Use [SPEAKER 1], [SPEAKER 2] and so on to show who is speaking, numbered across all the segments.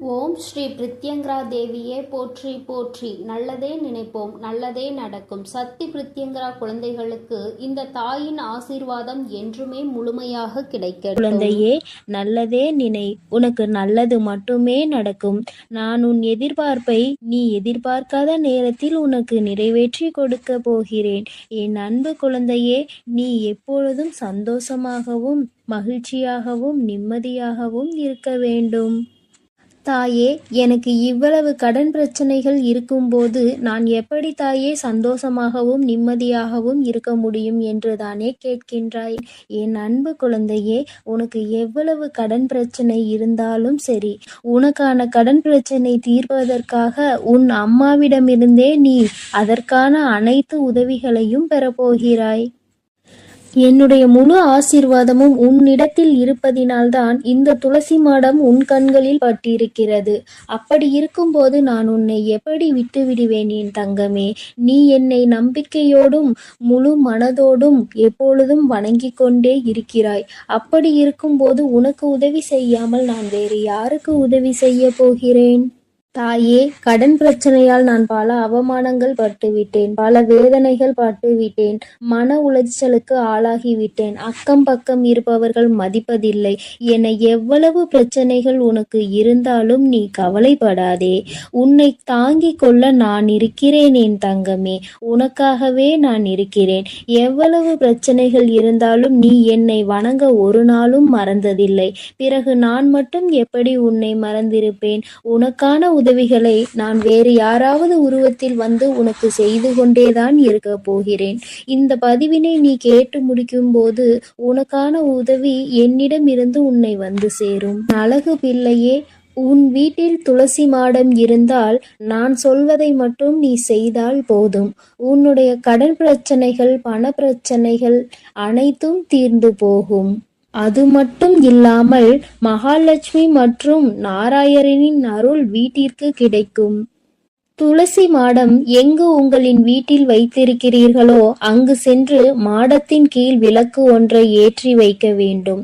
[SPEAKER 1] ஓம் ஸ்ரீ பிரித்யங்கரா தேவியே போற்றி போற்றி. நல்லதே நினைப்போம், நல்லதே நடக்கும். சக்தி பிரித்யங்கரா குழந்தைகளுக்கு இந்த தாயின் ஆசீர்வாதம் என்றுமே முழுமையாக கிடைக்கட்டும்.
[SPEAKER 2] குழந்தையே, நல்லதே நினை, உனக்கு நல்லது மட்டுமே நடக்கும். நான் உன் எதிர்பார்ப்பை நீ எதிர்பார்க்காத நேரத்தில் உனக்கு நிறைவேற்றி கொடுக்க போகிறேன். என் அன்பு குழந்தையே, நீ எப்பொழுதும் சந்தோஷமாகவும் மகிழ்ச்சியாகவும் நிம்மதியாகவும் இருக்க வேண்டும். தாயே, எனக்கு இவ்வளவு கடன் பிரச்சனைகள் இருக்கும்போது நான் எப்படி தாயே சந்தோஷமாகவும் நிம்மதியாகவும் இருக்க முடியும் என்று தானே கேட்கின்றாய். என் அன்பு குழந்தையே, உனக்கு எவ்வளவு கடன் பிரச்சனை இருந்தாலும் சரி, உனக்கான கடன் பிரச்சனை தீர்ப்பதற்காக உன் அம்மாவிடமிருந்தே நீ அதற்கான அனைத்து உதவிகளையும் பெறப்போகிறாய். என்னுடைய முழு ஆசீர்வாதமும் உன்னிடத்தில் இருப்பதினால்தான் இந்த துளசி மாடம் உன் கண்களில் பட்டிருக்கிறது. அப்படி இருக்கும்போது நான் உன்னை எப்படி விட்டு விடுவேன் என் தங்கமே? நீ என்னை நம்பிக்கையோடும் முழு மனதோடும் எப்பொழுதும் வணங்கிக் கொண்டே இருக்கிறாய். அப்படி இருக்கும்போது உனக்கு உதவி செய்யாமல் நான் வேறு யாருக்கு உதவி செய்ய போகிறேன்? தாயே, கடன் பிரச்சனையால் நான் பல அவமானங்கள் பட்டுவிட்டேன், பல வேதனைகள் பட்டுவிட்டேன், மன உளைச்சலுக்கு ஆளாகிவிட்டேன். அக்கம் பக்கம் இருப்பவர்கள் மதிப்பதில்லை என எவ்வளவு பிரச்சனைகள் உனக்கு இருந்தாலும் நீ கவலைப்படாதே. உன்னை தாங்கிக் கொள்ள நான் இருக்கிறேன் என் தங்கமே. உனக்காகவே நான் இருக்கிறேன். எவ்வளவு பிரச்சனைகள் இருந்தாலும் நீ என்னை வணங்க ஒரு நாளும் மறந்ததில்லை. பிறகு நான் மட்டும் எப்படி உன்னை மறந்திருப்பேன்? உனக்கான உதவிகளை நான் வேறு யாராவது உருவத்தில் வந்து உனக்கு செய்து கொண்டேதான் இருக்க போகிறேன். இந்த பதிவினை நீ கேட்டு முடிக்கும் போது உனக்கான உதவி என்னிடம் இருந்து உன்னை வந்து சேரும். அழகு பிள்ளையே, உன் வீட்டில் துளசி மாடம் இருந்தால் நான் சொல்வதை மட்டும் நீ செய்தால் போதும். உன்னுடைய கடன் பிரச்சனைகள், பண பிரச்சனைகள் அனைத்தும் தீர்ந்து போகும். அது மட்டும் இல்லாமல் மகாலட்சுமி மற்றும் நாராயணனின் அருள் வீட்டிற்கு கிடைக்கும். துளசி மாடம் எங்கு உங்களின் வீட்டில் வைத்திருக்கிறீர்களோ அங்கு சென்று மாடத்தின் கீழ் விளக்கு ஒன்றை ஏற்றி வைக்க வேண்டும்.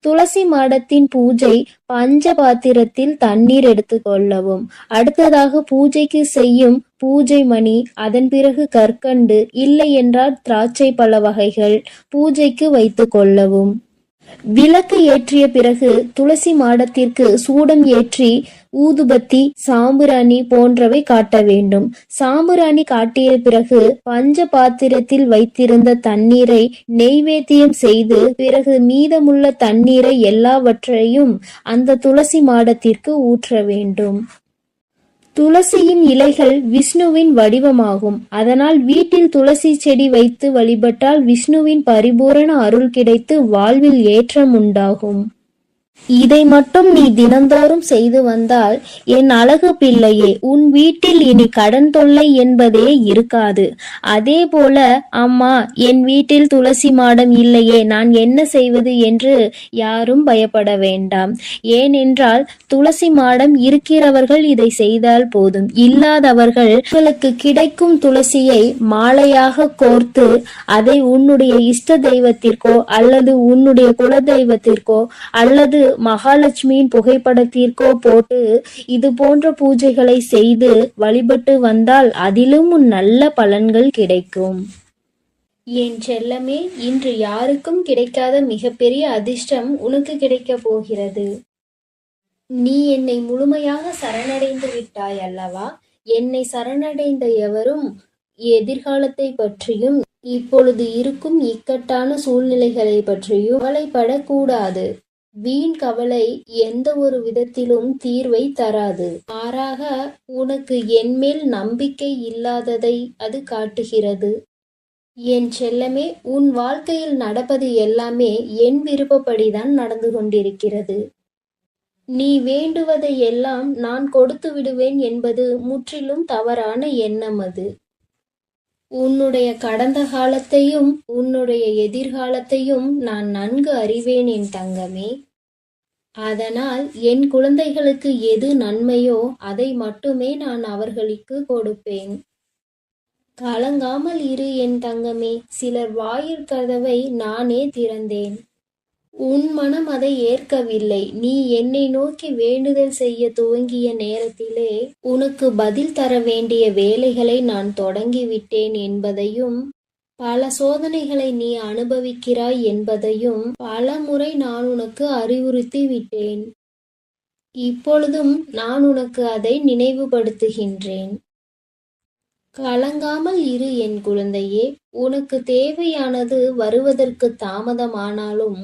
[SPEAKER 2] துளசி மாடத்தின் பூஜை பஞ்ச பாத்திரத்தில் தண்ணீர் எடுத்து கொள்ளவும். அடுத்ததாக பூஜைக்கு செய்யும் பூஜை மணி, அதன் பிறகு கற்கண்டு, இல்லை என்றால் திராட்சை பழ வகைகள் பூஜைக்கு வைத்து கொள்ளவும். விளக்கு ஏற்றிய பிறகு துளசி மாடத்திற்கு சூடம் ஏற்றி ஊதுபத்தி, சாம்பிராணி போன்றவை காட்ட வேண்டும். சாம்பிராணி காட்டிய பிறகு பஞ்ச பாத்திரத்தில் வைத்திருந்த தண்ணீரை நெய்வேத்தியம் செய்து பிறகு மீதமுள்ள தண்ணீரை எல்லாவற்றையும் அந்த துளசி மாடத்திற்கு ஊற்ற வேண்டும். துளசியின் இலைகள் விஷ்ணுவின் வடிவமாகும். அதனால் வீட்டில் துளசி செடி வைத்து வழிபட்டால் விஷ்ணுவின் பரிபூரண அருள் கிடைத்து வாழ்வில் ஏற்றம் உண்டாகும். இதை மட்டும் நீ தினந்தோறும் செய்து வந்தால் என் அழகு பிள்ளையே, உன் வீட்டில் இனி கடன் தொல்லை என்பதே இருக்காது. அதே போல, அம்மா, என் வீட்டில் துளசி மாடம் இல்லையே, நான் என்ன செய்வது என்று யாரும் பயப்பட வேண்டாம். ஏனென்றால் துளசி மாடம் இருக்கிறவர்கள் இதை செய்தால் போதும். இல்லாதவர்கள் உங்களுக்கு கிடைக்கும் துளசியை மாலையாக கோர்த்து அதை உன்னுடைய இஷ்ட தெய்வத்திற்கோ அல்லது உன்னுடைய குல தெய்வத்திற்கோ அல்லது மகாலட்சுமியின் புகைப்படத்திற்கோ போட்டு இது போன்ற பூஜைகளை செய்து வழிபட்டு வந்தால் அதிலும் நல்ல பலன்கள் கிடைக்கும். என் செல்லமே, இன்று யாருக்கும் கிடைக்காத மிகப்பெரிய அதிர்ஷ்டம் உனக்கு கிடைக்கப் போகிறது. நீ என்னை முழுமையாக சரணடைந்து விட்டாய் அல்லவா? என்னை சரணடைந்த எவரும் எதிர்காலத்தை பற்றியும் இப்பொழுது இருக்கும் இக்கட்டான சூழ்நிலைகளை பற்றியும் கவலைப்படக்கூடாது. வீண் கவலை எந்த ஒரு விதத்திலும் தீர்வை தராது. மாறாக உனக்கு என்மேல் நம்பிக்கை இல்லாததை அது காட்டுகிறது. என் செல்லமே, உன் வாழ்க்கையில் நடப்பது எல்லாமே என் விருப்பப்படிதான் நடந்து கொண்டிருக்கிறது. நீ வேண்டுவதை எல்லாம் நான் கொடுத்து விடுவேன் என்பது முற்றிலும் தவறான எண்ணம். அது உன்னுடைய கடந்த காலத்தையும் உன்னுடைய எதிர்காலத்தையும் நான் நன்கு அறிவேன் என் தங்கமே. அதனால் என் குழந்தைகளுக்கு எது நன்மையோ அதை மட்டுமே நான் அவர்களுக்கு கொடுப்பேன். கலங்காமல் இரு என் தங்கமே. சிலர் வாயில் கதவை நானே திறந்தேன். உன் மனம் அதை ஏற்கவில்லை. நீ என்னை நோக்கி வேண்டுதல் செய்ய துவங்கிய நேரத்திலே உனக்கு பதில் தர வேண்டிய வேலைகளை நான் தொடங்கிவிட்டேன் என்பதையும், பல சோதனைகளை நீ அனுபவிக்கிறாய் என்பதையும் பல முறை நான் உனக்கு அறிவுறுத்தி விட்டேன். இப்பொழுதும் நான் உனக்கு அதை நினைவுபடுத்துகின்றேன். கலங்காமல் இரு என் குழந்தையே. உனக்கு தேவையானது வருவதற்கு தாமதமானாலும்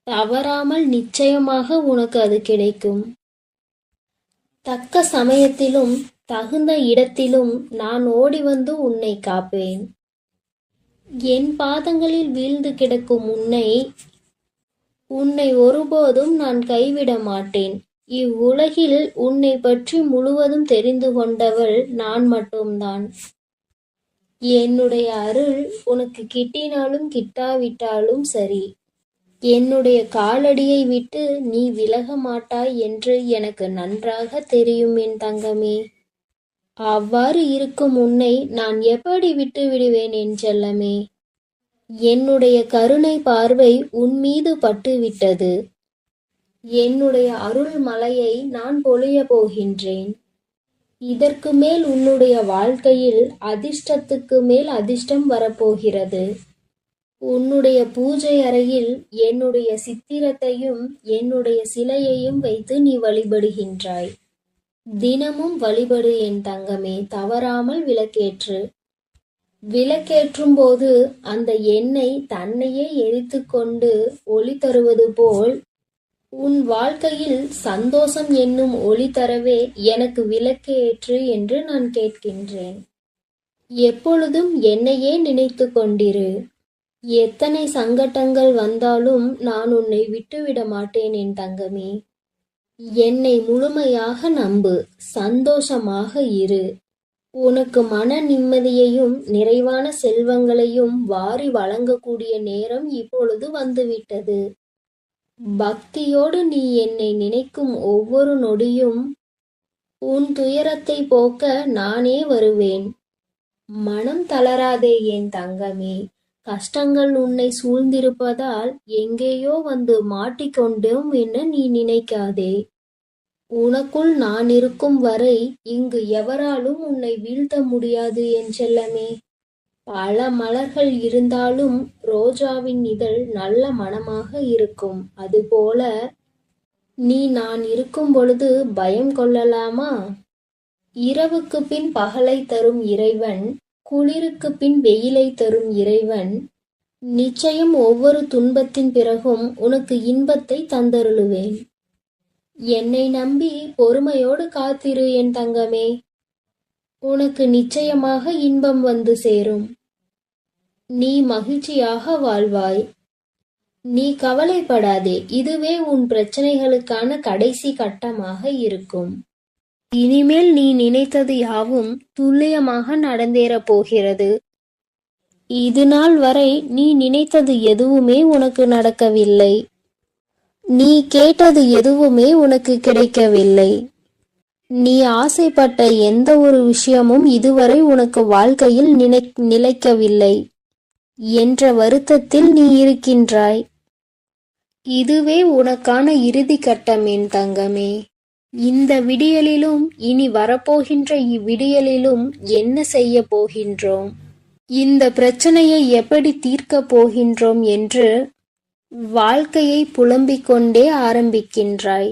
[SPEAKER 2] தவறாமல் நிச்சயமாக உனக்கு அது கிடைக்கும். தக்க சமயத்திலும் தகுந்த இடத்திலும் நான் ஓடி வந்து உன்னை காப்பேன். என் பாதங்களில் வீழ்ந்து கிடக்கும் உன்னை ஒருபோதும் நான் கைவிட மாட்டேன். இவ்வுலகில் உன்னை பற்றி முழுவதும் தெரிந்து கொண்டவள் நான் மட்டும்தான். என்னுடைய அருள் உனக்கு கிட்டினாலும் கிட்டாவிட்டாலும் சரி, என்னுடைய காலடியை விட்டு நீ விலக மாட்டாய் என்று எனக்கு நன்றாக தெரியும் என் தங்கமே. அவ்வாறு இருக்கும் உன்னை நான் எப்படி விட்டு விடுவேன் என் செல்லமே? என்னுடைய கருணை பார்வை உன் மீது பட்டுவிட்டது. என்னுடைய அருள் மலையை நான் பொழிய போகின்றேன். இதற்கு மேல் உன்னுடைய வாழ்க்கையில் அதிர்ஷ்டத்துக்கு மேல் அதிர்ஷ்டம் வரப்போகிறது. உன்னுடைய பூஜை அறையில் என்னுடைய சித்திரத்தையும் என்னுடைய சிலையையும் வைத்து நீ வழிபடுகின்றாய். தினமும் வழிபடு என் தங்கமே. தவறாமல் விளக்கேற்று. விளக்கேற்றும் போது அந்த எண்ணெய் தன்னையே எரித்து கொண்டு ஒளி தருவது போல் உன் வாழ்க்கையில் சந்தோஷம் என்னும் ஒளி தரவே எனக்கு விளக்கேற்று என்று நான் கேட்கின்றேன். எப்பொழுதும் என்னையே நினைத்து கொண்டிரு. எத்தனை சங்கடங்கள் வந்தாலும் நான் உன்னை விட்டுவிட மாட்டேன் என் தங்கமே. என்னை முழுமையாக நம்பு. சந்தோஷமாக இரு. உனக்கு மன நிம்மதியையும் நிறைவான செல்வங்களையும் வாரி வழங்கக்கூடிய நேரம் இப்பொழுது வந்துவிட்டது. பக்தியோடு நீ என்னை நினைக்கும் ஒவ்வொரு நொடியும் உன் துயரத்தை போக்க நானே வருவேன். மனம் தளராதே என் தங்கமே. கஷ்டங்கள் உன்னை சூழ்ந்திருப்பதால் எங்கேயோ வந்து மாட்டிக்கொண்டோம் என நீ நினைக்காதே. உனக்குள் நான் இருக்கும் வரை இங்கு எவராலும் உன்னை வீழ்த்த முடியாது என் செல்லமே. பல மலர்கள் இருந்தாலும் ரோஜாவின் இதழ் நல்ல மணமாக இருக்கும். அதுபோல நீ நான் இருக்கும் பொழுது பயம் கொள்ளலாமா? இரவுக்கு பின் பகலை தரும் இறைவன், குளிருக்கு பின் வெயிலை தரும் இறைவன் நிச்சயம் ஒவ்வொரு துன்பத்தின் பிறகும் உனக்கு இன்பத்தை தந்தருளுவேன். என்னை நம்பி பொறுமையோடு காத்திரு என் தங்கமே. உனக்கு நிச்சயமாக இன்பம் வந்து சேரும். நீ மகிழ்ச்சியாக வாழ்வாய். நீ கவலைப்படாதே. இதுவே உன் பிரச்சனைகளுக்கான கடைசி கட்டமாக இருக்கும். இனிமேல் நீ நினைத்தது யாவும் துல்லியமாக நடந்தேறப் போகிறது. இது நாள் வரை நீ நினைத்தது எதுவுமே உனக்கு நடக்கவில்லை. நீ கேட்டது எதுவுமே உனக்கு கிடைக்கவில்லை. நீ ஆசைப்பட்ட எந்த ஒரு விஷயமும் இதுவரை உனக்கு வாழ்க்கையில் நிலைக்கவில்லை என்ற வருத்தத்தில் நீ இருக்கின்றாய். இதுவே உனக்கான இறுதி கட்டம் என் தங்கமே. இந்த விடியலிலும் இனி வரப்போகின்ற இவ்விடியலிலும் என்ன செய்ய போகின்றோம், இந்த பிரச்சனையை எப்படி தீர்க்கப் போகின்றோம் என்று வாழ்க்கையை புலம்பிக் கொண்டே ஆரம்பிக்கின்றாய்.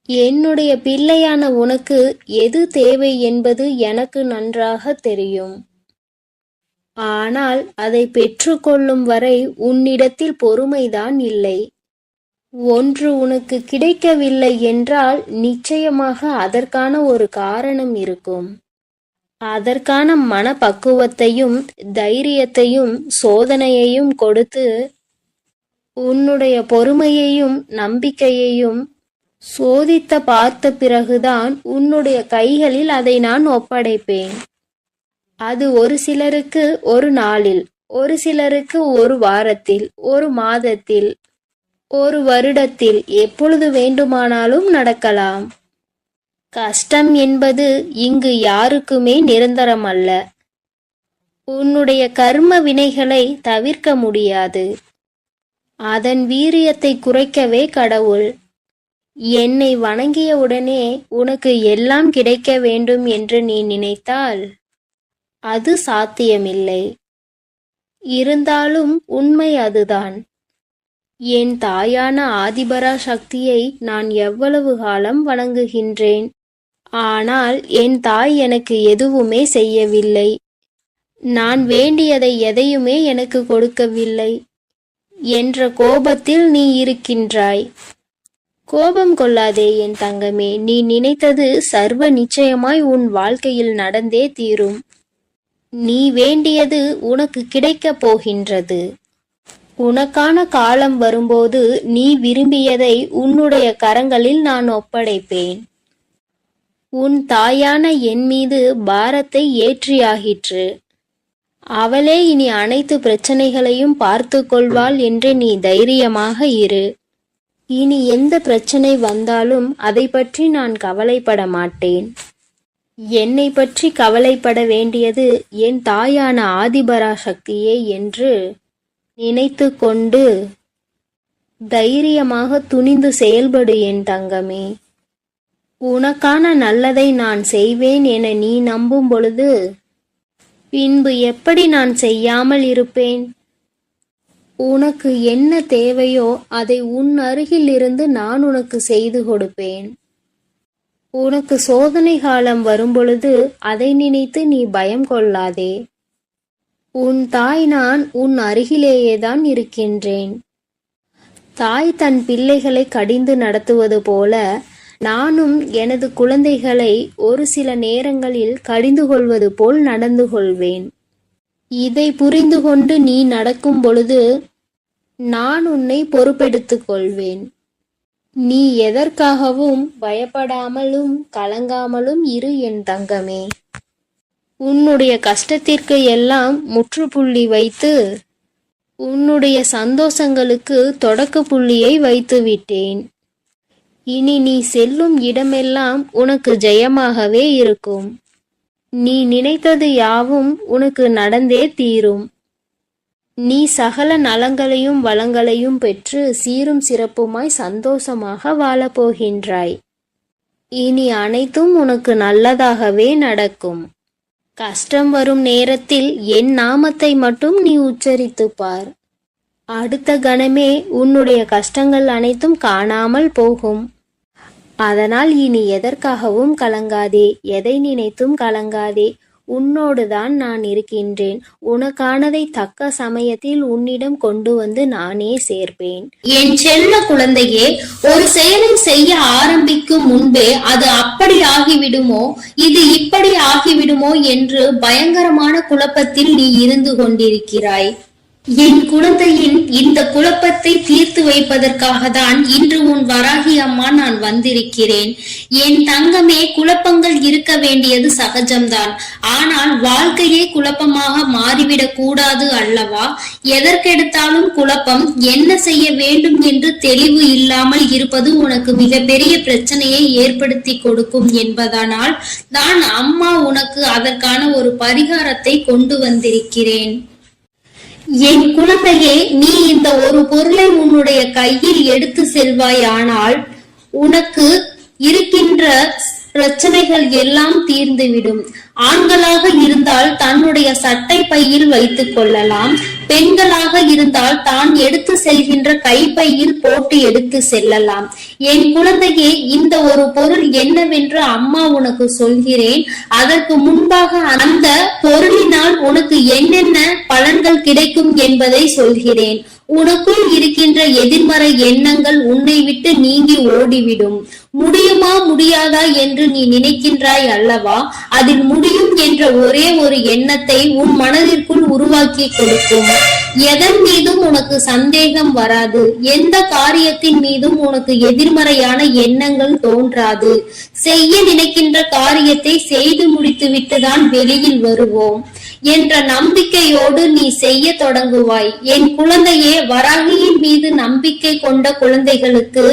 [SPEAKER 2] என்னுடைய பிள்ளையான உனக்கு எது தேவை என்பது எனக்கு நன்றாக தெரியும். ஆனால் அதை பெற்றுக்கொள்ளும் வரை உன்னிடத்தில் பொறுமைதான் இல்லை. ஒன்று உனக்கு கிடைக்கவில்லை என்றால் நிச்சயமாக அதற்கான ஒரு காரணம் இருக்கும். அதற்கான மனப்பக்குவத்தையும் தைரியத்தையும் சோதனையையும் கொடுத்து உன்னுடைய பொறுமையையும் நம்பிக்கையையும் சோதித்த பார்த்த பிறகுதான் உன்னுடைய கைகளில் அதை நான் ஒப்படைப்பேன். அது ஒரு சிலருக்கு ஒரு நாளில், ஒரு சிலருக்கு ஒரு வாரத்தில், ஒரு மாதத்தில், ஒரு வருடத்தில், எப்பொழுது வேண்டுமானாலும் நடக்கலாம். கஷ்டம் என்பது இங்கு யாருக்குமே நிரந்தரமல்ல. உன்னுடைய கர்ம வினைகளை தவிர்க்க முடியாது. அதன் வீரியத்தை குறைக்கவே கடவுள். என்னை வணங்கியவுடனே உனக்கு எல்லாம் கிடைக்க வேண்டும் என்று நீ நினைத்தால் அது சாத்தியமில்லை. இருந்தாலும் உண்மை அதுதான். என் தாயான ஆதிபரா சக்தியை நான் எவ்வளவு காலம் வணங்குகின்றேன். ஆனால் என் தாய் எனக்கு எதுவுமே செய்யவில்லை. நான் வேண்டியதை எதையுமே எனக்கு கொடுக்கவில்லை என்ற கோபத்தில் நீ இருக்கின்றாய். கோபம் கொள்ளாதே என் தங்கமே. நீ நினைத்தது சர்வ நிச்சயமாய் உன் வாழ்க்கையில் நடந்தே தீரும். நீ வேண்டியது உனக்கு கிடைக்கப் போகின்றது. உனக்கான காலம் வரும்போது நீ விரும்பியதை உன்னுடைய கரங்களில் நான் ஒப்படைப்பேன். உன் தாயான என் மீது பாரத்தை ஏற்றியாகிற்று. அவளே இனி அனைத்து பிரச்சனைகளையும் பார்த்து கொள்வாள் என்று நீ தைரியமாக இரு. இனி எந்த பிரச்சனை வந்தாலும் அதை பற்றி நான் கவலைப்பட மாட்டேன். என்னை பற்றி கவலைப்பட வேண்டியது என் தாயான ஆதிபரா சக்தியே என்று நினைத்து கொண்டு தைரியமாக துணிந்து செயல்படு என் தங்கமே. உனக்கான நல்லதை நான் செய்வேன் என நீ நம்பும் பொழுது பின்பு எப்படி நான் செய்யாமல் இருப்பேன்? உனக்கு என்ன தேவையோ அதை உன் அருகில் இருந்து நான் உனக்கு செய்து கொடுப்பேன். உனக்கு சோதனை காலம் வரும்பொழுது அதை நினைத்து நீ பயம் கொள்ளாதே. உன் தாய் நான் உன் அருகிலேயேதான் இருக்கின்றேன். தாய் தன் பிள்ளைகளை கடிந்து நடத்துவது போல நானும் எனது குழந்தைகளை ஒரு சில நேரங்களில் கடிந்து கொள்வது போல் நடந்து கொள்வேன். இதை புரிந்து கொண்டு நீ நடக்கும் பொழுது நான் உன்னை பொறுப்பெடுத்துக் கொள்வேன். நீ எதற்காகவும் பயப்படாமலும் கலங்காமலும் இரு என் தங்கமே. உன்னுடைய கஷ்டத்திற்கு எல்லாம் முற்றுப்புள்ளி வைத்து உன்னுடைய சந்தோஷங்களுக்கு தொடக்க புள்ளியை வைத்து விட்டேன். இனி நீ செல்லும் இடமெல்லாம் உனக்கு ஜெயமாகவே இருக்கும். நீ நினைத்தது யாவும் உனக்கு நடந்தே தீரும். நீ சகல நலங்களையும் வளங்களையும் பெற்று சீரும் சிறப்புமாய் சந்தோஷமாக வாழப்போகின்றாய். இனி அனைத்தும் உனக்கு நல்லதாகவே நடக்கும். கஷ்டம் வரும் நேரத்தில் என் நாமத்தை மட்டும் நீ உச்சரித்துப் பார். அடுத்த கணமே உன்னுடைய கஷ்டங்கள் அனைத்தும் காணாமல் போகும். அதனால் இனி எதற்காகவும் கலங்காதே, எதை நினைத்தும் கலங்காதே. உன்னோடுதான் நான் இருக்கின்றேன். உனக்கானதை தக்க சமயத்தில் உன்னிடம் கொண்டு வந்து நானே சேர்ப்பேன்.
[SPEAKER 1] என் செல்ல குழந்தையே, ஒரு செயலை செய்ய ஆரம்பிக்கும் முன்பே அது அப்படி ஆகிவிடுமோ, இது இப்படி ஆகிவிடுமோ என்று பயங்கரமான குழப்பத்தில் நீ இருந்து கொண்டிருக்கிறாய். என் குழந்தையின் இந்த குழப்பத்தை தீர்த்து வைப்பதற்காக தான் இன்று உன் வராகி அம்மா நான் வந்திருக்கிறேன். என் தங்கமே, குழப்பங்கள் இருக்க வேண்டியது சகஜம்தான். ஆனால் வாழ்க்கையே குழப்பமாக மாறிவிடக் கூடாது அல்லவா? எதற்கெடுத்தாலும் குழப்பம். என்ன செய்ய வேண்டும் என்று தெளிவு இல்லாமல் இருப்பது உனக்கு மிகப்பெரிய பிரச்சனையை ஏற்படுத்தி கொடுக்கும் என்பதனால் தான் அம்மா உனக்கு அதற்கான ஒரு பரிகாரத்தை கொண்டு வந்திருக்கிறேன். என் குழந்தையே, நீ இந்த ஒரு பொருளை உன்னுடைய கையில் எடுத்து செல்வாயானால் உனக்கு இருக்கின்ற பிரச்சனைகள் எல்லாம் தீர்ந்துவிடும். ஆண்களாக இருந்தால் தன்னுடைய சட்டை பையில் வைத்துக் கொள்ளலாம். பெண்களாக இருந்தால் தான் எடுத்து செல்கின்ற கைப்பையில் போட்டு எடுத்து செல்லலாம். என் குழந்தையே, இந்த ஒரு பொருள் என்னவென்று அம்மா உனக்கு சொல்கிறேன். அதற்கு முன்பாக அந்த பொருளினால் உனக்கு என்னென்ன பலன்கள் கிடைக்கும் என்பதை சொல்கிறேன். உனக்குள் இருக்கின்ற எதிர்மறை எண்ணங்கள் உன்னை விட்டு நீங்கி ஓடிவிடும். முடியுமா முடியாதா என்று நீ நினைக்கின்றாய் அல்லவா? அதில் முடியும் என்ற ஒரே ஒரு எண்ணத்தை உன் மனதிற்குள் உருவாக்கி கொடுக்கும். எதன் மீதும் உனக்கு சந்தேகம் வராது. எந்த காரியத்தின் மீதும் உனக்கு எதிர்மறையான எண்ணங்கள் தோன்றாது. செய்ய நினைக்கின்ற காரியத்தை செய்து முடித்து விட்டுதான் வெளியில் வருவோம். என்ற நம்பிக்கையோடு நீ செய்ய தொடங்குவாய். என் குழந்தையே, வராகியின் மீது நம்பிக்கை கொண்ட குழந்தைகளுக்கு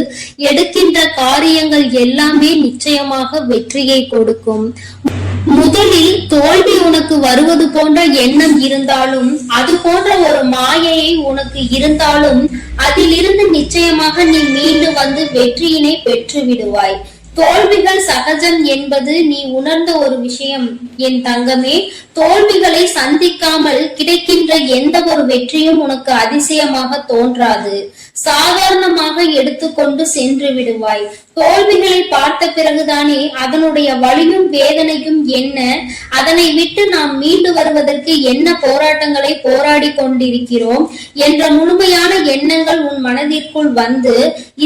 [SPEAKER 1] எடுக்கின்ற காரியங்கள் எல்லாமே நிச்சயமாக வெற்றியை கொடுக்கும். முதலில் தோல்வி உனக்கு வருவது போன்ற எண்ணம் இருந்தாலும், அது போன்ற ஒரு மாயையை உனக்கு இருந்தாலும், அதிலிருந்து நிச்சயமாக நீ மீண்டு வந்து வெற்றியினை பெற்று விடுவாய். தோல்விகள் சகஜம் என்பது நீ உணர்ந்த ஒரு விஷயம் என் தங்கமே. தோல்விகளை சந்திக்காமல் கிடைக்கின்ற எந்த ஒரு வெற்றியும் உனக்கு அதிசயமாக தோன்றாது. சாதாரணமாக எடுத்துக்கொண்டு சென்று விடுவாய். தோல்விகளை பார்த்த பிறகுதானே அதனுடைய வலியும் வேதனையும் என்ன, அதனை விட்டு நாம் மீண்டு வருவதற்கு என்ன போராட்டங்களை போராடி கொண்டிருக்கிறோம் என்ற முழுமையான எண்ணங்கள் உன் மனதிற்குள் வந்து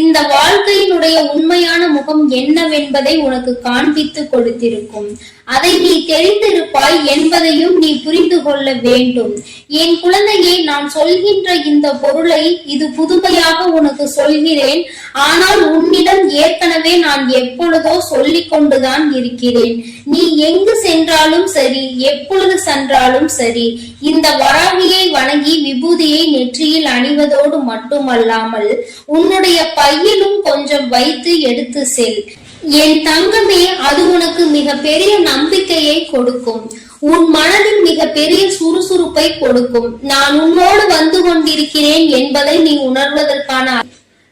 [SPEAKER 1] இந்த வாழ்க்கையினுடைய உண்மையான முகம் என்னவென்பதை உனக்கு காண்பித்து கொடுத்திருக்கும். அதை நீ தெரிந்திருப்பாய் என்பதையும் நீ புரிந்து கொள்ள வேண்டும். என் குழந்தையை, நான் சொல்கின்ற இந்த பொருளை இது புதுமையாக உனக்கு சொல்கிறேன். ஆனால் உன்னிடம் ஏற்கனவே நான் எப்பொழுதோ சொல்லிக் கொண்டுதான் இருக்கிறேன். நீ எங்கு சென்றாலும் சரி, எப்பொழுது சென்றாலும் சரி, இந்த வராகியை வணங்கி விபூதியை நெற்றியில் அணிவதோடு மட்டுமல்லாமல் உன்னுடைய பையிலும் கொஞ்சம் வைத்து எடுத்து செல். என் தங்கமே, அது உனக்கு மிக பெரிய நம்பிக்கையை கொடுக்கும். உன் மனதில் மிக பெரிய சுறுசுறுப்பை கொடுக்கும். நான் உன்னோடு வந்து கொண்டிருக்கிறேன் என்பதை நீ உணர்வதற்கான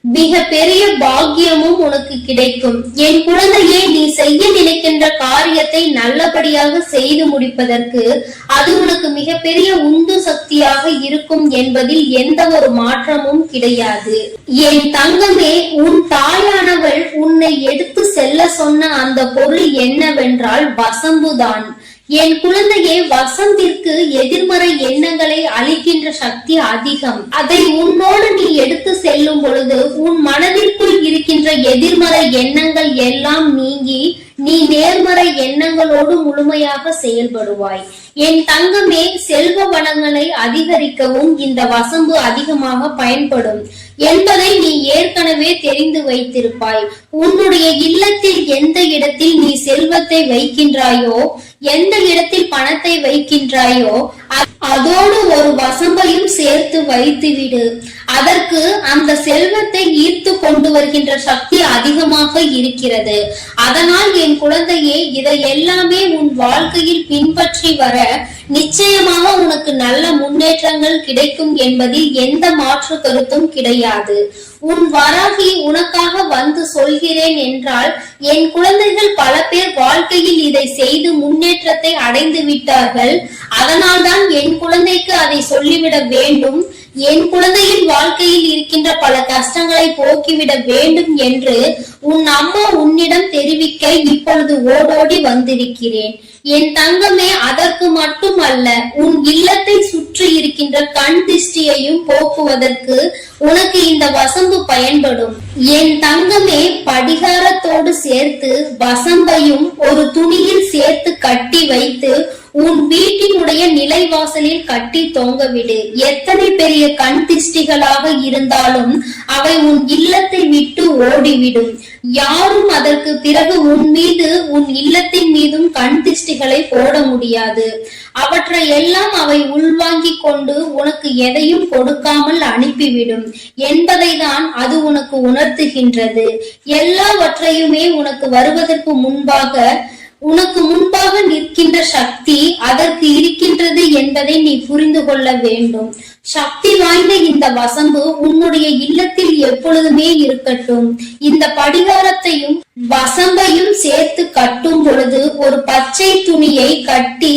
[SPEAKER 1] மிக பெரிய பாக்கியமும் உனக்கு கிடைக்கும். என் குழந்தையே, நீ செய்ய நினைக்கின்ற காரியத்தை நல்லபடியாக செய்து முடிப்பதற்கு அது உனக்கு மிக பெரிய உந்து சக்தியாக இருக்கும் என்பதில் எந்த ஒரு மாற்றமும் கிடையாது. என் தங்கமே, உன் தாயானவள் உன்னை எடுத்து செல்ல சொன்ன அந்த பொருள் என்னவென்றால் வசம்புதான். என் குழந்தையே, வசந்திற்கு எதிர்மறை எண்ணங்களை அளிக்கின்ற சக்தி அதிகம். அதை உன்னோடு நீ எடுத்து செல்லும் பொழுது உன் மனதிற்குள் இருக்கின்ற எதிர்மறை எண்ணங்கள் எல்லாம் நீங்கி நீ நேர்மறை எண்ணங்களோடு முழுமையாக செயல்படுவாய். என் தங்கமே, செல்வ வளங்களை அதிகரிக்கவும் இந்த வசம்பு அதிகமாக பயன்படும் என்பதை நீ ஏற்கனவே தெரிந்து வைத்திருப்பாய். உன்னுடைய இல்லத்தில் எந்த இடத்தில் நீ செல்வத்தை வைக்கின்றாயோ, எந்த இடத்தில் பணத்தை வைக்கின்றாயோ, அதோடு ஒரு வசம்பையும் சேர்த்து வைத்துவிடு. அதற்கு அந்த செல்வத்தை ஈர்த்து கொண்டு வருகின்ற சக்தி அதிகமாக இருக்கிறது. அதனால் என் குழந்தையே, இதை எல்லாமே உன் வாழ்க்கையில் பின்பற்றி வர நிச்சயமாக உனக்கு நல்ல முன்னேற்றங்கள் கிடைக்கும் என்பதில் எந்த மாற்று கருத்தும் கிடையாது. உன் வராகி உனக்காக வந்து சொல்கிறேன் என்றால், என் குழந்தைகள் பல பேர் வாழ்க்கையில் இதை செய்து முன்னேற்றத்தை அடைந்து விட்டார்கள். அதனால்தான் என் குழந்தைக்கு அதை சொல்லிவிட வேண்டும். என் குழந்தையின் வாழ்க்கையில் இருக்கின்ற பல கஷ்டங்களை போக்கிவிட வேண்டும் என்று உன் அம்மா உன்னிடம் தெரிவிக்க இப்பொழுது ஓடோடி வந்திருக்கிறேன். என் தங்கமே, அதற்கு மட்டுமல்ல, உன் இல்லத்தை சுற்றி இருக்கின்ற கண் திஷ்டியையும் போக்குவதற்கு உனக்கு இந்த வசம்பு பயன்படும். என் தங்கமே, படிகாரத்தோடு சேர்த்து வசம்பையும் ஒரு துணியில் சேர்த்து கட்டி வைத்து உன் வீட்டினுடைய நிலைவாசலில் கட்டி தொங்கவிடு. எத்தனை பெரிய கண் திஷ்டிகளாக இருந்தாலும் அவை உன் இல்லத்தை விட்டு ஓடிவிடும். யாரும் அதற்கு பிறகு உன் மீது, உன் இல்லத்தின் மீதும் கண் திஷ்டிகளை போட முடியாது. அவற்றை எல்லாம் அவை உள்வாங்கிக் கொண்டு உனக்கு எதையும் கொடுக்காமல் அனுப்பிவிடும் என்பதை தான் அது உனக்கு உணர்த்துகின்றது. எல்லாவற்றையுமே உனக்கு வருவதற்கு முன்பாக நிற்கின்ற சக்தி அதற்கு இருக்கின்றது என்பதை நீ புரிந்து கொள்ள வேண்டும். சக்தி வாய்ந்த இந்த வசம்பு உன்னுடைய இல்லத்தில் எப்பொழுதுமே இருக்கட்டும். இந்த படிகாரத்தையும் வசம்பையும் சேர்த்து கட்டும் பொழுது ஒரு பச்சை துணியை கட்டி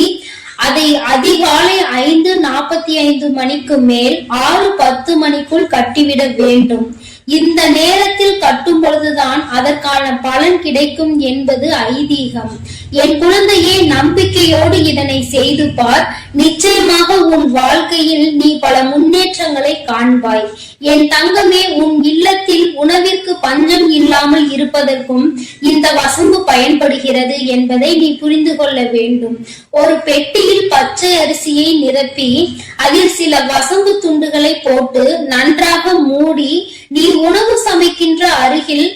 [SPEAKER 1] அதை அதிகாலை 5:45 மணிக்கு மேல் 6:10 மணிக்குள் கட்டிவிட வேண்டும். இந்த நேரத்தில் கட்டும் பொழுதுதான் அதற்கான பலன் கிடைக்கும் என்பது ஐதீகம். என் குழந்தையே, நம்பிக்கையோடு இதனை செய்து பார். நிச்சயமாக உன் வாழ்க்கையில் நீ பல முன்னேற்றங்களை காண்பாய். என் தங்கமே, உன் இல்லத்தில் உணவிற்கு பஞ்சம் இல்லாமல் இருப்பதற்கும் இந்த வசம்பு பயன்படுகிறது என்பதை நீ புரிந்து கொள்ள வேண்டும். ஒரு பெட்டியில் பச்சை அரிசியை நிரப்பி அதில் சில வசம்பு துண்டுகளை போட்டு நன்றாக மூடி நீ உணவு சமைக்கின்ற அருகில்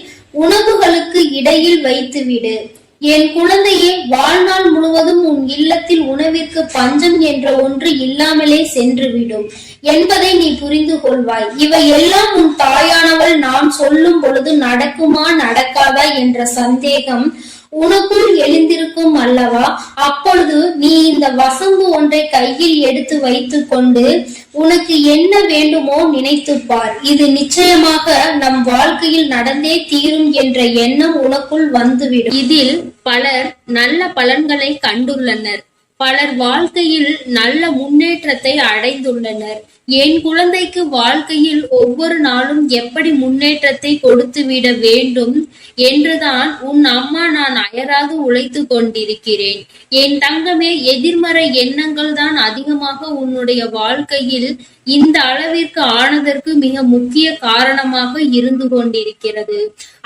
[SPEAKER 1] உணவுகளுக்கு இடையில் வைத்துவிடு. என் குழந்தையே, வாழ்நாள் முழுவதும் உன் இல்லத்தில் உணவிற்கு பஞ்சம் என்ற ஒன்று இல்லாமலே சென்றுவிடும் என்பதை நீ புரிந்து கொள்வாய். இவை எல்லாம் உன் தாயானவள் நான் சொல்லும் பொழுது நடக்குமா நடக்காதா என்ற சந்தேகம் உனக்குள் எழுந்திருக்கும் அல்லவா? அப்பொழுது நீ இந்த வசம்பு ஒன்றை கையில் எடுத்து வைத்துக் கொண்டு உனக்கு என்ன வேண்டுமோ நினைத்துப்பார். இது நிச்சயமாக நம் வாழ்க்கையில் நடந்தே தீரும் என்ற எண்ணம் உனக்குள் வந்துவிடும். இதில் பலர் நல்ல பலன்களை கண்டுள்ளனர். பலர் வாழ்க்கையில் நல்ல முன்னேற்றத்தை அடைந்துள்ளனர். என் குழந்தைக்கு வாழ்க்கையில் ஒவ்வொரு நாளும் எப்படி முன்னேற்றத்தை கொடுத்துவிட வேண்டும் என்றுதான் உன் அம்மா நான் அயராது உழைத்து கொண்டிருக்கிறேன். என் தங்கமே, எதிர்மறை எண்ணங்கள் தான் அதிகமாக உன்னுடைய வாழ்க்கையில் இந்த அளவிற்கு ஆனதற்கு மிக முக்கிய காரணமாக இருந்து கொண்டிருக்கிறது.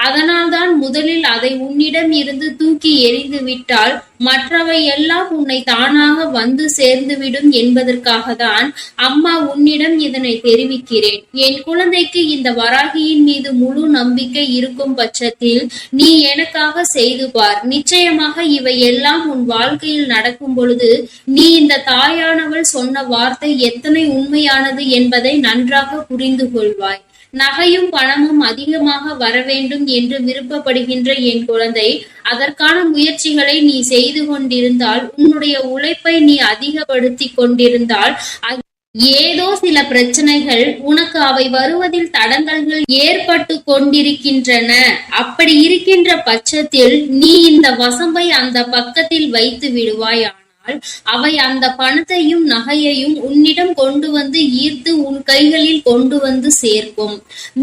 [SPEAKER 1] அதனால்தான் முதலில் அதை உன்னிடம் இருந்து தூக்கி எறிந்து விட்டால் மற்றவை எல்லாம் உன்னை தானாக வந்து சேர்ந்துவிடும் என்பதற்காக தான் அம்மா உன்னிடம் இதனை தெரிவிக்கிறேன். என் குழந்தைக்கு இந்த வராகியின் மீது முழு நம்பிக்கை இருக்கும் பட்சத்தில் நீ எனக்காக செய்து பார். நிச்சயமாக இவை எல்லாம் உன் வாழ்க்கையில் நடக்கும் பொழுது நீ இந்த தாயானவள் சொன்ன வார்த்தை எத்தனை உண்மையானது என்பதை நன்றாக புரிந்து கொள்வாய். நகையும் பணமும் அதிகமாக வர வேண்டும் என்று விருப்பப்படுகின்ற என் குழந்தை, அதற்கான முயற்சிகளை நீ செய்து கொண்டிருந்தால், உன்னுடைய உழைப்பை நீ அதிகப்படுத்தி கொண்டிருந்தால், ஏதோ சில பிரச்சனைகள் உனக்கு அவை வருவதில் தடங்கல்கள் ஏற்பட்டு கொண்டிருக்கின்றன. அப்படி இருக்கின்ற பட்சத்தில் நீ இந்த வசம்பை அந்த பக்கத்தில் வைத்து விடுவாய். அவை அந்த பணத்தையும் நகையையும் உன்னிடம் கொண்டு வந்து ஈர்த்து உன் கைகளில் கொண்டு வந்து சேர்க்கும்.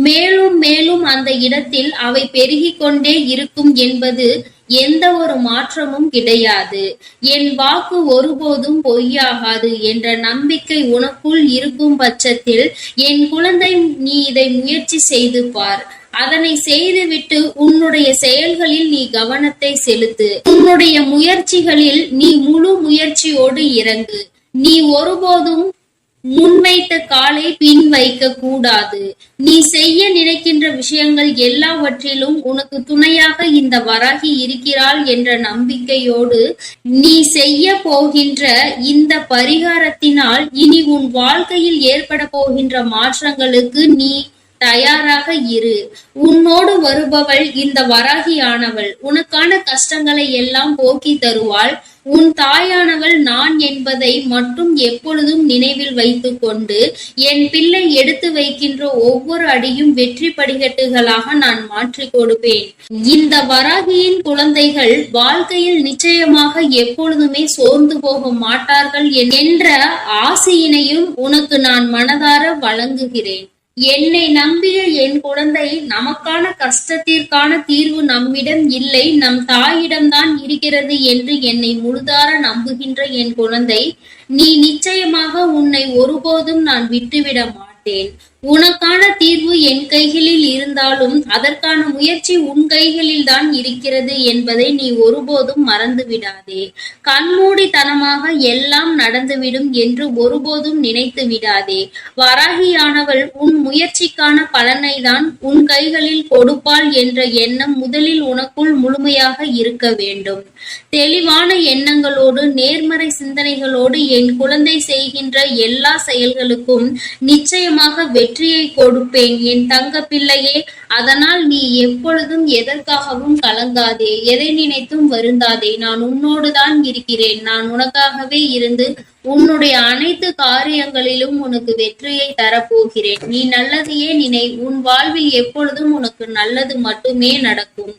[SPEAKER 1] மேலும் மேலும் அந்த இடத்தில் அவை பெருகிக் கொண்டே இருக்கும் என்பது எந்த ஒரு மாற்றமும் கிடையாது. என் வாக்கு ஒருபோதும் பொய்யாகாது என்ற நம்பிக்கை உனக்குள் இருக்கும் பட்சத்தில் என் குழந்தை, நீ இதை முயற்சி செய்து பார். அதனை செய்துவிட்டு உன்னுடைய செயல்களில் நீ கவனத்தை செலுத்து. உன்னுடைய முயற்சிகளில் நீ முழு முயற்சியோடு இறங்கு. நீ ஒருபோதும் முன்வைத்த காலை பின் வைக்க கூடாது. நீ செய்ய நினைக்கின்ற விஷயங்கள் எல்லாவற்றிலும் உனக்கு துணையாக இந்த வராகி இருக்கிறாள் என்ற நம்பிக்கையோடு நீ செய்ய போகின்ற இந்த பரிகாரத்தினால் இனி உன் வாழ்க்கையில் ஏற்பட போகின்ற மாற்றங்களுக்கு நீ தயாராக இரு. உன்னோடு வருபவள் இந்த வராகியானவள் உனக்கான கஷ்டங்களை எல்லாம் போக்கி தருவாள். உன் தாயானவள் நான் என்பதை மட்டும் எப்பொழுதும் நினைவில் வைத்துக் கொண்டு என் பிள்ளை எடுத்து வைக்கின்ற ஒவ்வொரு அடியும் வெற்றி படிக்கட்டுகளாக நான் மாற்றி கொடுப்பேன். இந்த வராகியின் குழந்தைகள் வாழ்க்கையில் நிச்சயமாக எப்பொழுதுமே சோர்ந்து போக மாட்டார்கள் என்ற ஆசையினையும் உனக்கு நான் மனதார வழங்குகிறேன். என்னை நம்பிய என் குழந்தை, நமக்கான கஷ்டத்திற்கான தீர்வு நம்மிடம் இல்லை, நம் தாயிடம்தான் இருக்கிறது என்று என்னை முழுதார நம்புகின்ற என் குழந்தை, நீ நிச்சயமாக உன்னை ஒருபோதும் நான் விட்டுவிட மாட்டேன். உனக்கான தீர்வு என் கைகளில் இருந்தாலும் அதற்கான முயற்சி உன் கைகளில் தான் இருக்கிறது என்பதை நீ ஒருபோதும் மறந்து விடாதே. கண்மூடித்தனமாக எல்லாம் நடந்துவிடும் என்று ஒருபோதும் நினைத்து விடாதே. வராகியானவள் உன் முயற்சிக்கான பலனை தான் உன் கைகளில் கொடுப்பாள் என்ற எண்ணம் முதலில் உனக்குள் முழுமையாக இருக்க வேண்டும். தெளிவான எண்ணங்களோடு நேர்மறை சிந்தனைகளோடு என் குழந்தை செய்கின்ற எல்லா செயல்களுக்கும் நிச்சயமாக வெற்றியை கொடுப்பேன் என் தங்க பிள்ளையே. அதனால் நீ எப்பொழுதும் எதற்காகவும் கலங்காதே, எதை நினைத்தும் வருந்தாதே. நான் உன்னோடுதான் இருக்கிறேன். நான் உனக்காகவே இருந்து உன்னுடைய அனைத்து காரியங்களிலும் உனக்கு வெற்றியை தரப்போகிறேன். நீ நல்லதையே நினை. உன் வாழ்வில் எப்பொழுதும் உனக்கு நல்லது மட்டுமே நடக்கும்.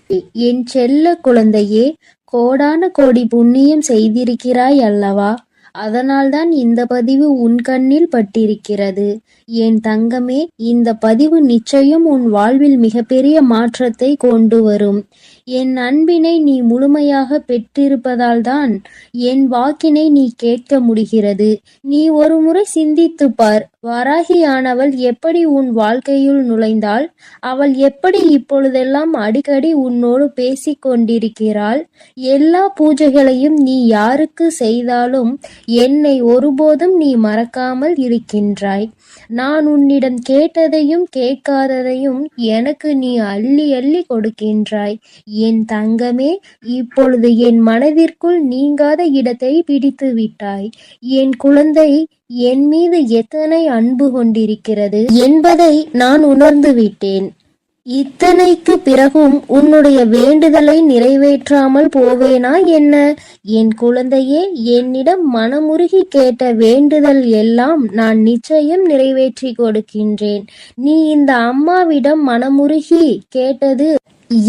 [SPEAKER 2] என் செல்ல குழந்தையே, கோடான கோடி புண்ணியம் செய்திருக்கிறாய் அல்லவா? அதனால்தான் இந்த பதிவு உன் கண்ணில் பட்டிருக்கிறது. என் தங்கமே, இந்த பதிவு நிச்சயம் உன் வாழ்வில் மிகப்பெரிய மாற்றத்தை கொண்டு வரும். என் அன்பினை நீ முழுமையாக பெற்றிருப்பதால் தான் என் வாக்கினை நீ கேட்க முடிகிறது. நீ ஒரு முறை சிந்தித்து பார். வராகியானவள் எப்படி உன் வாழ்க்கையுள் நுழைந்தாள்? அவள் எப்படி இப்பொழுதெல்லாம் அடிக்கடி உன்னோடு பேசிக் கொண்டிருக்கிறாள்? எல்லா பூஜைகளையும் நீ யாருக்கு செய்தாலும் என்னை ஒருபோதும் நீ மறக்காமல் இருக்கின்றாய். நான் உன்னிடம் கேட்டதையும் கேட்காததையும் எனக்கு நீ அள்ளி அள்ளி கொடுக்கின்றாய். என் தங்கமே, இப்பொழுது என் மனதிற்குள் நீங்காத இடத்தை பிடித்து விட்டாய். என் குழந்தை என் மீது எத்தனை அன்பு கொண்டிருக்கிறது என்பதை நான் உணர்ந்து விட்டேன். இத்தனைக்கு பிறகும் உன்னுடைய வேண்டுதலை நிறைவேற்றாமல் போவேனா என்ன? என் குழந்தையே, என்னிடம் மனமுருகி கேட்ட வேண்டுதல் எல்லாம் நான் நிச்சயம் நிறைவேற்றி கொடுக்கின்றேன். நீ இந்த அம்மாவிடம் மனமுருகி கேட்டது,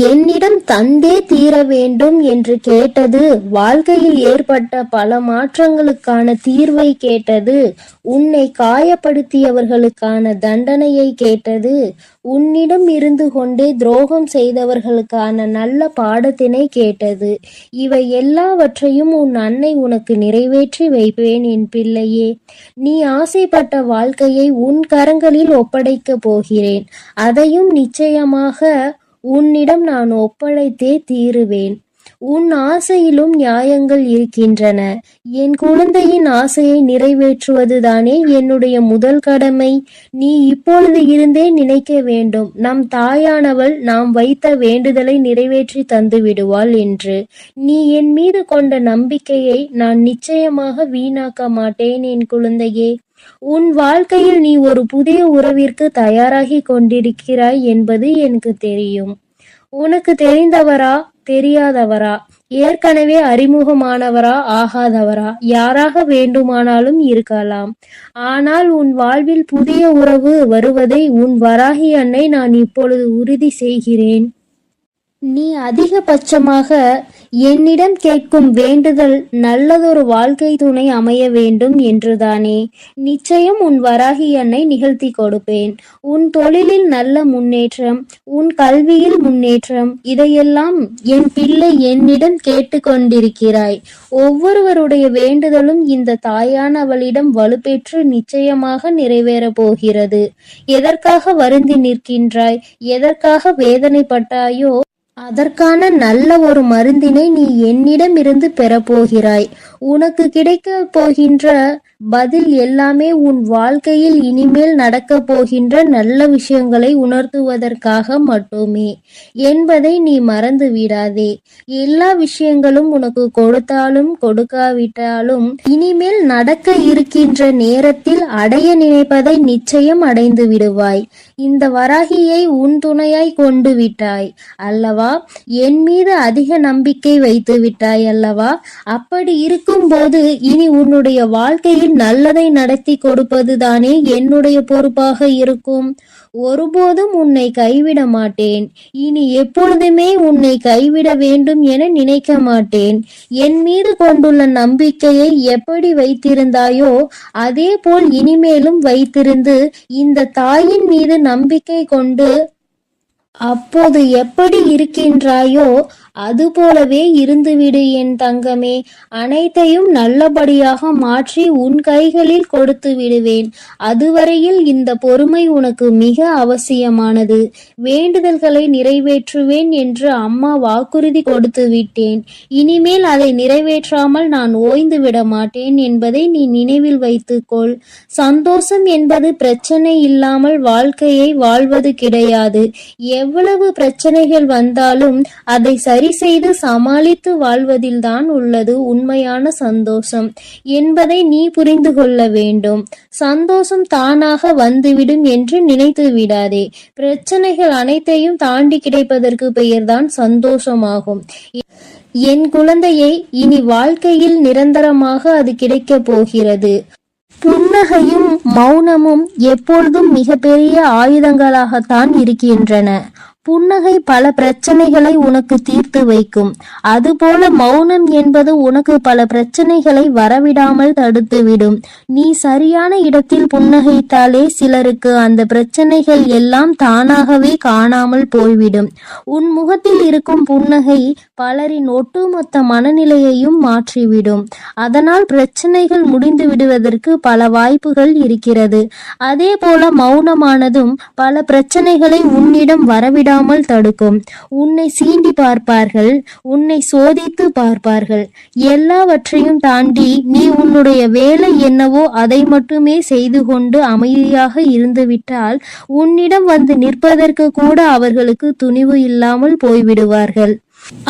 [SPEAKER 2] என்னிடம் தந்தே தீர வேண்டும் என்று கேட்டது, வாழ்க்கையில் ஏற்பட்ட பல மாற்றங்களுக்கான தீர்வை கேட்டது, உன்னை காயப்படுத்தியவர்களுக்கான தண்டனையை கேட்டது, உன்னிடம் இருந்து கொண்டே துரோகம் செய்தவர்களுக்கான நல்ல பாடத்தினை கேட்டது. இவை எல்லாவற்றையும் உன் அன்னை உனக்கு நிறைவேற்றி வைப்பேன் என் பிள்ளையே. நீ ஆசைப்பட்ட வாழ்க்கையை உன் கரங்களில் ஒப்படைக்கப் போகிறேன். அதையும் நிச்சயமாக உன்னிடம் நான் ஒப்படைத்தே தீருவேன். உன் ஆசையிலும் நியாயங்கள் இருக்கின்றன. என் குழந்தையின் ஆசையை நிறைவேற்றுவதுதானே என்னுடைய முதல் கடமை. நீ இப்பொழுது இருந்தே நினைக்க வேண்டும், நம் தாயானவள் நாம் வைத்த வேண்டுதலை நிறைவேற்றி தந்து விடுவாள் என்று. நீ என் மீது கொண்ட நம்பிக்கையை நான் நிச்சயமாக வீணாக்க மாட்டேன் என் குழந்தையே. உன் வாழ்க்கையில் நீ ஒரு புதிய உறவிற்கு தயாராகி கொண்டிருக்கிறாய் என்பது எனக்கு தெரியும். உனக்கு தெரிந்தவரா தெரியாதவரா, ஏற்கனவே அறிமுகமானவரா ஆகாதவரா, யாராக வேண்டுமானாலும் இருக்கலாம். ஆனால் உன் வாழ்வில் புதிய உறவு வருவதை உன் வராகி அன்னை நான் இப்பொழுது உறுதி செய்கிறேன். நீ அதிகபட்சமாக என்னிடம் கேட்கும் வேண்டுதல் நல்லதொரு வாழ்க்கை துணை அமைய வேண்டும் என்றுதானே? நிச்சயம் உன் வராகி அன்னை நிகழ்த்தி கொடுப்பேன். உன் தொழிலில் நல்ல முன்னேற்றம், உன் கல்வியில் முன்னேற்றம், இதையெல்லாம் என் பிள்ளை என்னிடம் கேட்டுக்கொண்டிருக்கிறாய். ஒவ்வொருவருடைய வேண்டுதலும் இந்த தாயானவளிடம் வலுப்பெற்று நிச்சயமாக நிறைவேறப் போகிறது. எதற்காக வருந்தி நிற்கின்றாய், எதற்காக வேதனைப்பட்டாயோ அதற்கான நல்ல ஒரு மருந்தினை நீ என்னிடம் இருந்து பெறப்போகிறாய். உனக்கு கிடைக்க போகின்ற பதில் எல்லாமே உன் வாழ்க்கையில் இனிமேல் நடக்க போகின்ற நல்ல விஷயங்களை உணர்த்துவதற்காக மட்டுமே என்பதை நீ மறந்து விடாதே. எல்லா விஷயங்களும் உனக்கு கொடுத்தாலும் கொடுக்காவிட்டாலும் இனிமேல் நடக்க இருக்கின்ற நேரத்தில் அடைய நினைப்பதை நிச்சயம் அடைந்து விடுவாய். இந்த வராகியை உன் துணையாய் கொண்டு விட்டாய் அல்லவா? என் மீது அதிக நம்பிக்கை வைத்து விட்டாய் அல்லவா? அப்படி இருக்கும் போது இனி உன்னுடைய வாழ்க்கையில் நல்லதை நடத்தி கொடுப்பதுதானே என்னுடைய பொறுப்பாக இருக்கும். ஒருபோதும் உன்னை கைவிட மாட்டேன். இனி எப்பொழுதுமே உன்னை கைவிட வேண்டும் என நினைக்க மாட்டேன். என் மீது கொண்டுள்ள நம்பிக்கையை எப்படி வைத்திருந்தாயோ அதே போல் இனிமேலும் வைத்திருந்து இந்த தாயின் மீது நம்பிக்கை கொண்டு அப்போது எப்படி இருக்கின்றாயோ அதுபோலவே இருந்துவிடு என் தங்கமே. அனைத்தையும் நல்லபடியாக மாற்றி உன் கைகளில் கொடுத்து விடுவேன். அதுவரையில் இந்த பொறுமை உனக்கு மிக அவசியமானது. வேண்டுதல்களை நிறைவேற்றுவேன் என்று அம்மா வாக்குறுதி கொடுத்து விட்டேன். இனிமேல் அதை நிறைவேற்றாமல் நான் ஓய்ந்து விட மாட்டேன் என்பதை நீ நினைவில் வைத்துக்கொள். சந்தோஷம் என்பது பிரச்சனை இல்லாமல் வாழ்க்கையை வாழ்வது கிடையாது. எவ்வளவு பிரச்சனைகள் வந்தாலும் அதை சரி செய்து சமாளித்து வாழ்வதில்தான் உள்ளது உண்மையான சந்தோஷம் என்பதை நீ புரிந்து கொள்ள வேண்டும். சந்தோஷம் தானாக வந்துவிடும் என்று நினைத்து விடாதே. பிரச்சனைகள் அனைத்தையும் தாண்டி கிடைப்பதற்கு பெயர்தான் சந்தோஷமாகும். என் குழந்தையை, இனி வாழ்க்கையில் நிரந்தரமாக அது கிடைக்கப் போகிறது. புன்னகையும் மௌனமும் எப்பொழுதும் மிகப்பெரிய ஆயுதங்களாகத்தான் இருக்கின்றன. புன்னகை பல பிரச்சனைகளை உனக்கு தீர்த்து வைக்கும். அதுபோல மௌனம் என்பது உனக்கு பல பிரச்சனைகளை வரவிடாமல் தடுத்துவிடும். நீ சரியான இடத்தில் புன்னகைத்தாலே சிலருக்கு அந்த பிரச்சனைகள் எல்லாம் தானாகவே காணாமல் போய்விடும். உன் முகத்தில் இருக்கும் புன்னகை பலரின் ஒட்டுமொத்த மனநிலையையும் மாற்றிவிடும். அதனால் பிரச்சனைகள் முடிந்து விடுவதற்கு பல வாய்ப்புகள் இருக்கிறது. அதே போல மௌனமானதும் பல பிரச்சனைகளை உன்னிடம் வரவிட தடுக்கும். உன்னை சீண்டி பார்ப்பார்கள், உன்னை சோதித்து பார்ப்பார்கள். எல்லாவற்றையும் தாண்டி நீ உன்னுடைய வேலை என்னவோ அதை மட்டுமே செய்து கொண்டு அமைதியாக இருந்துவிட்டால் உன்னிடம் வந்து நிற்பதற்கு கூட அவர்களுக்கு துணிவு இல்லாமல் போய்விடுவார்கள்.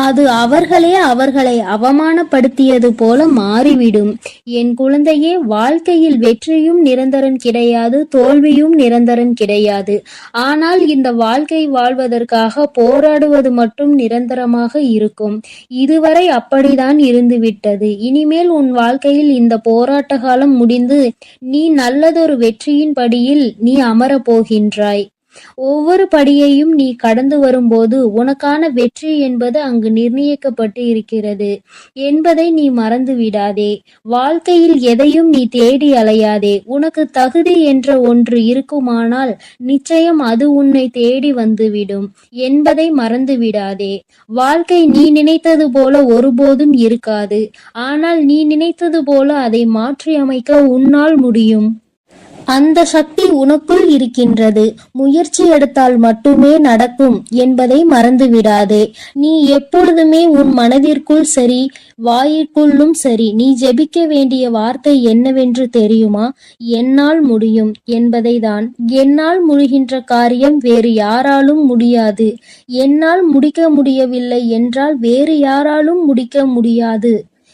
[SPEAKER 2] அது அவர்களை அவமானப்படுத்தியது போல மாறிவிடும். என் குழந்தையே, வாழ்க்கையில் வெற்றியும் நிரந்தரம் கிடையாது, தோல்வியும் நிரந்தரம் கிடையாது. ஆனால் இந்த வாழ்க்கை வாழ்வதற்காக போராடுவது மட்டும் நிரந்தரமாக இருக்கும். இதுவரை அப்படிதான் இருந்துவிட்டது. இனிமேல் உன் வாழ்க்கையில் இந்த போராட்ட காலம் முடிந்து நீ நல்லதொரு வெற்றியின் படியில் நீ அமரப் போகின்றாய். ஒவ்வொரு படியையும் நீ கடந்து வரும்போது உனக்கான வெற்றி என்பது அங்கு நிர்ணயிக்கப்பட்டு இருக்கிறது என்பதை நீ மறந்து விடாதே. வாழ்க்கையில் எதையும் நீ தேடி அலையாதே. உனக்கு தகுதி என்ற ஒன்று இருக்குமானால் நிச்சயம் அது உன்னை தேடி வந்துவிடும் என்பதை மறந்து விடாதே. வாழ்க்கை நீ நினைத்தது போல ஒருபோதும் இருக்காது. ஆனால் நீ நினைத்தது போல அதை மாற்றி அமைக்க உன்னால் முடியும். அந்த சக்தி உனக்குள் இருக்கின்றது. முயற்சி எடுத்தால் மட்டுமே நடக்கும் என்பதை மறந்து விடாதே. நீ எப்பொழுதுமே உன் மனதிற்குள் சரி, வாயிற்குள்ளும் சரி, நீ ஜெபிக்க வேண்டிய வார்த்தை என்னவென்று தெரியுமா? என்னால் முடியும் என்பதை தான். என்னால் முடிகின்ற காரியம் வேறு யாராலும் முடியாது. என்னால் முடிக்க முடியவில்லை என்றால் வேறு யாராலும் முடிக்க முடியாது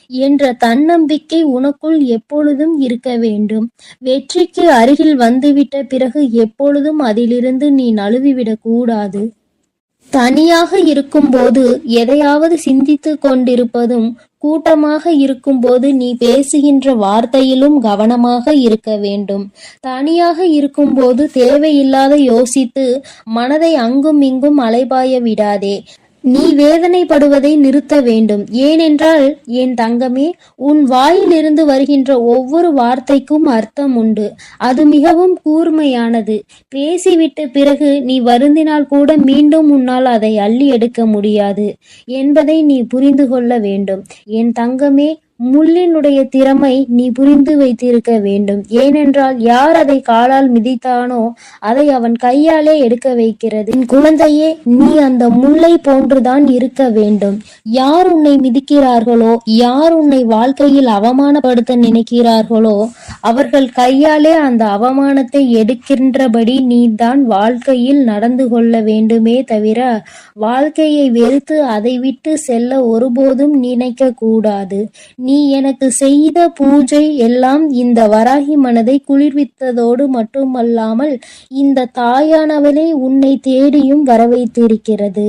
[SPEAKER 2] என்ற தன்னம்பிக்கை உனக்குள் எப்பொழுதும் இருக்க வேண்டும். வெற்றிக்கு அருகில் வந்துவிட்ட பிறகு எப்பொழுதும் அதிலிருந்து நீ நழுவிவிடக் கூடாது. தனியாக இருக்கும்போது எதையாவது சிந்தித்து கொண்டிருப்பதும், கூட்டமாக இருக்கும்போது நீ பேசுகின்ற வார்த்தையிலும் கவனமாக இருக்க வேண்டும். தனியாக இருக்கும்போது தேவையில்லாத யோசித்து மனதை அங்கும் இங்கும் அலைபாய விடாதே. நீ வேதனைப்படுவதை நிறுத்த வேண்டும். ஏனென்றால் என் தங்கமே, உன் வாயிலிருந்து வருகின்ற ஒவ்வொரு வார்த்தைக்கும் அர்த்தம் உண்டு. அது மிகவும் கூர்மையானது. பேசிவிட்ட பிறகு நீ வருந்தினால் கூட மீண்டும் உன்னால் அதை அள்ளி எடுக்க முடியாது என்பதை நீ புரிந்து கொள்ள வேண்டும். என் தங்கமே, முள்ளினுடைய திறமை நீ புரிந்து வைத்திருக்க வேண்டும். ஏனென்றால் யார் அதை காலால் மிதித்தானோ அதை அவன் கையாலே எடுக்க வைக்கிறது. என் குழந்தையே, நீ அந்த முல்லை போன்றுதான் இருக்க வேண்டும். யார் உன்னை மிதிக்கிறார்களோ, யார் உன்னை வாழ்க்கையில் அவமானப்படுத்த நினைக்கிறார்களோ அவர்கள் கையாலே அந்த அவமானத்தை எடுக்கின்றபடி நீ தான் வாழ்க்கையில் நடந்து கொள்ள வேண்டுமே தவிர வாழ்க்கையை வெறுத்து அதை விட்டு செல்ல ஒருபோதும் நினைக்க கூடாது. நீ எனக்கு செய்த பூஜை எல்லாம் இந்த வராகி மனதை குளிர்வித்ததோடு மட்டுமல்லாமல் இந்த தாயானவளே உன்னை தேடியும் வரவைத்திருக்கிறது.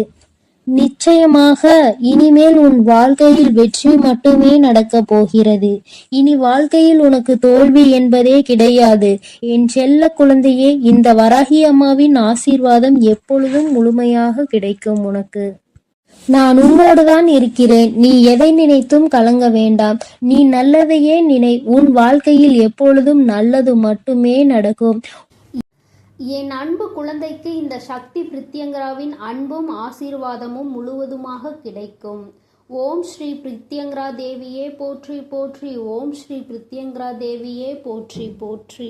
[SPEAKER 2] நிச்சயமாக இனிமேல் உன் வாழ்க்கையில் வெற்றி மட்டுமே நடக்கப் போகிறது. இனி வாழ்க்கையில் உனக்கு தோல்வி என்பதே கிடையாது. என் செல்ல குழந்தையே, இந்த வராகி அம்மாவின் ஆசீர்வாதம் எப்பொழுதும் முழுமையாக கிடைக்கும் உனக்கு. நான் உன்னோடுதான் இருக்கிறேன். நீ எதை நினைத்தும் கலங்க வேண்டாம். நீ நல்லதையே நினை. உன் வாழ்க்கையில் எப்பொழுதும் நல்லது மட்டுமே நடக்கும்.
[SPEAKER 1] என் அன்பு குழந்தைக்கு இந்த சக்தி பிரித்யங்கராவின் அன்பும் ஆசீர்வாதமும் முழுவதுமாக கிடைக்கும். ஓம் ஸ்ரீ பிரித்யங்கரா தேவியே போற்றி போற்றி. ஓம் ஸ்ரீ பிரித்யங்கரா தேவியே போற்றி போற்றி.